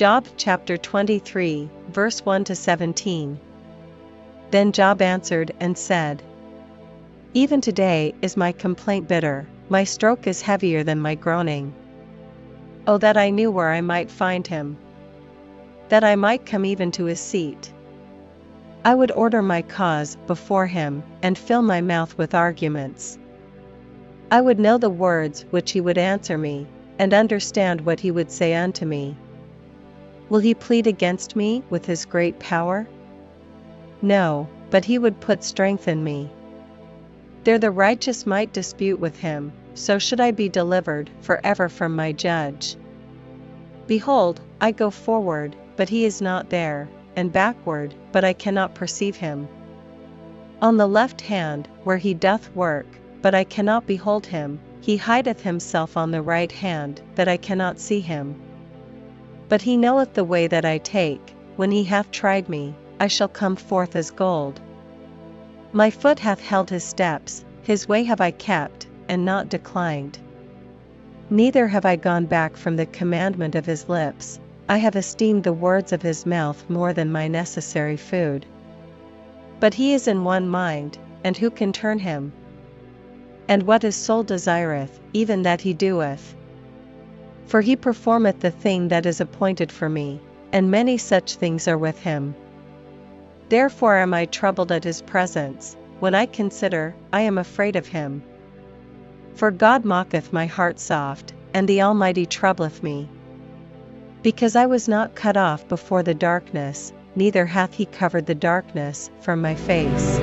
Job chapter 23, verse 1 to 17. Then Job answered and said, Even today is my complaint bitter, my stroke is heavier than my groaning. Oh, that I knew where I might find him, that I might come even to his seat. I would order my cause before him, and fill my mouth with arguments. I would know the words which he would answer me, and understand what he would say unto me. Will he plead against me with his great power? No, but he would put strength in me. There the righteous might dispute with him, so should I be delivered forever from my judge. Behold, I go forward, but he is not there, and backward, but I cannot perceive him. On the left hand, where he doth work, but I cannot behold him, he hideth himself on the right hand, that I cannot see him. But he knoweth the way that I take, when he hath tried me, I shall come forth as gold. My foot hath held his steps, his way have I kept, and not declined. Neither have I gone back from the commandment of his lips, I have esteemed the words of his mouth more than my necessary food. But he is in one mind, and who can turn him? And what his soul desireth, even that he doeth. For he performeth the thing that is appointed for me, and many such things are with him. Therefore am I troubled at his presence, when I consider, I am afraid of him. For God mocketh my heart soft, and the Almighty troubleth me. Because I was not cut off before the darkness, neither hath he covered the darkness from my face.